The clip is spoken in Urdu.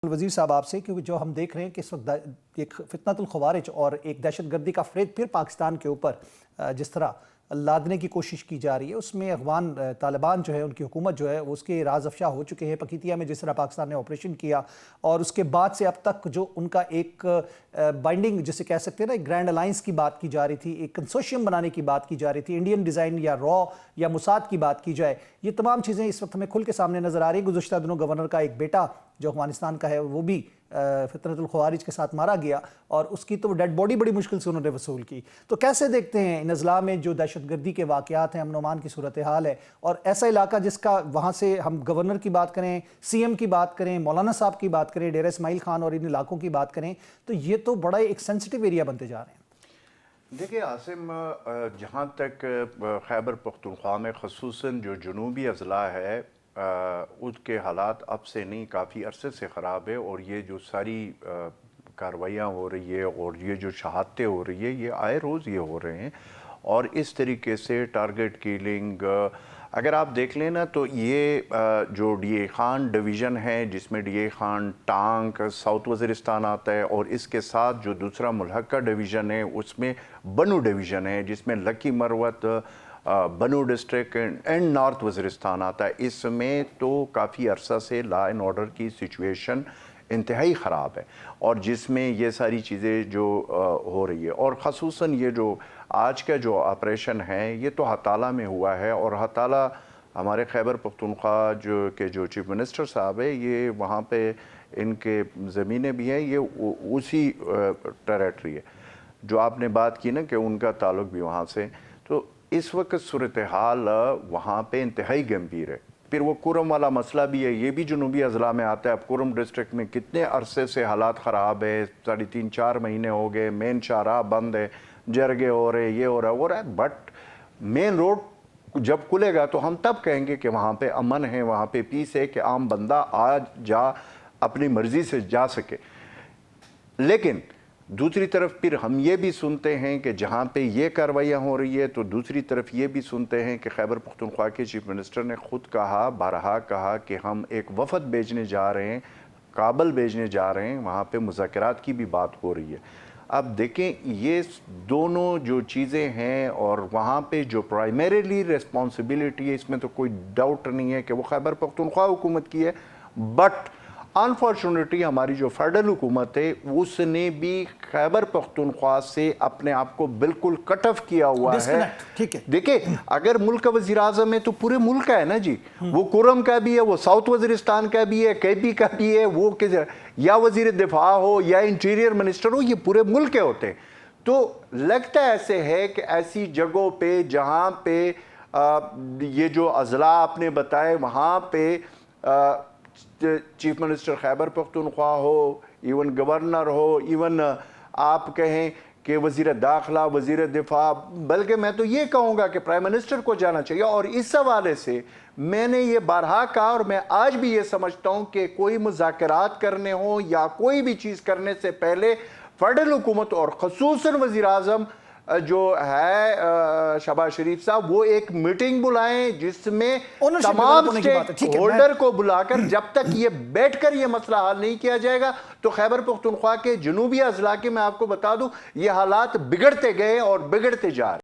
وزیر صاحب آپ سے، کیونکہ جو ہم دیکھ رہے ہیں کہ اس وقت ایک فتنۃ الخوارج اور ایک دہشت گردی کا فریب پھر پاکستان کے اوپر جس طرح لادنے کی کوشش کی جا رہی ہے، اس میں افغان طالبان جو ہے، ان کی حکومت جو ہے وہ اس کے راز افشا ہو چکے ہیں۔ پکتیا میں جس طرح پاکستان نے آپریشن کیا اور اس کے بعد سے اب تک جو ان کا ایک بائنڈنگ جسے کہہ سکتے ہیں نا، ایک گرینڈ الائنس کی بات کی جا رہی تھی، ایک کنسورشیم بنانے کی بات کی جا رہی تھی، انڈین ڈیزائن یا را یا موساد کی بات کی جائے، یہ تمام چیزیں اس وقت ہمیں کھل کے سامنے نظر آ رہی ہیں۔ گزشتہ دنوں گورنر کا ایک بیٹا جو افغانستان کا ہے وہ بھی فتنۃ الخوارج کے ساتھ مارا گیا اور اس کی تو ڈیڈ باڈی بڑی مشکل سے انہوں نے وصول کی۔ تو کیسے دیکھتے ہیں ان اضلاع میں جو دہشت گردی کے واقعات ہیں، امن و امان کی صورتحال ہے، اور ایسا علاقہ جس کا وہاں سے ہم گورنر کی بات کریں، سی ایم کی بات کریں، مولانا صاحب کی بات کریں، ڈیرہ اسماعیل خان اور ان علاقوں کی بات کریں، تو یہ تو بڑا ایک سینسٹیو ایریا بنتے جا رہے ہیں۔ دیکھیں عاصم، جہاں تک خیبر پختونخوا میں خصوصاً جو جنوبی اضلاع ہے اس کے حالات اب سے نہیں، کافی عرصے سے خراب ہے، اور یہ جو ساری کارروائیاں ہو رہی ہے اور یہ جو شہادتیں ہو رہی ہے، یہ آئے روز یہ ہو رہے ہیں، اور اس طریقے سے ٹارگٹ کیلنگ اگر آپ دیکھ لیں نا، تو یہ جو ڈی اے خان ڈویژن ہے، جس میں D A Khan Tank south Waziristan آتا ہے، اور اس کے ساتھ جو دوسرا ملحقہ ڈویژن ہے اس میں بنو ڈویژن ہے، جس میں لکی مروت بنو ڈسٹرکٹ اینڈ نارتھ وزیرستان آتا ہے۔ اس میں تو کافی عرصہ سے لا اینڈ آرڈر کی سچویشن انتہائی خراب ہے، اور جس میں یہ ساری چیزیں جو ہو رہی ہے، اور خصوصاً یہ جو آج کا جو آپریشن ہے یہ تو ہتالا میں ہوا ہے، اور ہتالا ہمارے خیبر پختونخوا جو چیف منسٹر صاحب ہے، یہ وہاں پہ ان کے زمینیں بھی ہیں، یہ اسی ٹیریٹری ہے جو آپ نے بات کی نا کہ ان کا تعلق بھی وہاں سے۔ تو اس وقت صورتحال وہاں پہ انتہائی گمبھیر ہے۔ پھر وہ کورم والا مسئلہ بھی ہے، یہ بھی جنوبی اضلاع میں آتا ہے۔ اب کورم ڈسٹرکٹ میں کتنے عرصے سے حالات خراب ہے، 3.5-4 مہینے ہو گئے، مین شاہراہ بند ہے، جرگے ہو رہے، یہ ہو رہا ہے، بٹ مین روڈ جب کھلے گا تو ہم تب کہیں گے کہ وہاں پہ امن ہے، وہاں پہ پیس ہے، کہ عام بندہ آ جا اپنی مرضی سے جا سکے۔ لیکن دوسری طرف پھر ہم یہ بھی سنتے ہیں کہ جہاں پہ یہ کارروائیاں ہو رہی ہے، تو دوسری طرف یہ بھی سنتے ہیں کہ خیبر پختونخوا کے چیف منسٹر نے خود کہا، بارہا کہا کہ ہم ایک وفد بھیجنے جا رہے ہیں، کابل بھیجنے جا رہے ہیں، وہاں پہ مذاکرات کی بھی بات ہو رہی ہے۔ اب دیکھیں یہ دونوں جو چیزیں ہیں، اور وہاں پہ جو پرائمریلی ریسپانسبلٹی ہے، اس میں تو کوئی ڈاؤٹ نہیں ہے کہ وہ خیبر پختونخوا حکومت کی ہے، بٹ انفارچونیٹلی ہماری جو فیڈرل حکومت ہے اس نے بھی خیبر پختونخوا سے اپنے آپ کو بالکل کٹ آف کیا ہوا ہے۔ دیکھیں اگر ملک کا وزیر اعظم ہے تو پورے ملک کا ہے نا جی، وہ کورم کا بھی ہے، وہ ساؤتھ وزیرستان کا بھی ہے، کے پی کا بھی ہے، وہ یا وزیر دفاع ہو یا انٹیریئر منسٹر ہو، یہ پورے ملک کے ہوتے ہیں۔ تو لگتا ایسے ہے کہ ایسی جگہوں پہ جہاں پہ یہ جو اضلاع آپ نے بتائے، وہاں پہ چیف منسٹر خیبر پختونخوا ہو، ایون گورنر ہو، ایون آپ کہیں کہ وزیر داخلہ، وزیر دفاع، بلکہ میں تو یہ کہوں گا کہ پرائم منسٹر کو جانا چاہیے۔ اور اس حوالے سے میں نے یہ بارہا کہا، اور میں آج بھی یہ سمجھتا ہوں کہ کوئی مذاکرات کرنے ہوں یا کوئی بھی چیز کرنے سے پہلے فیڈرل حکومت اور خصوصاً وزیر اعظم جو ہے شہباز شریف صاحب، وہ ایک میٹنگ بلائیں جس میں تمام اسٹیک ہولڈر کو بلا کر، جب تک یہ بیٹھ کر یہ مسئلہ حل نہیں کیا جائے گا تو خیبر پختونخوا کے جنوبی اضلاع کے میں آپ کو بتا دوں یہ حالات بگڑتے گئے اور بگڑتے جا رہے ہیں۔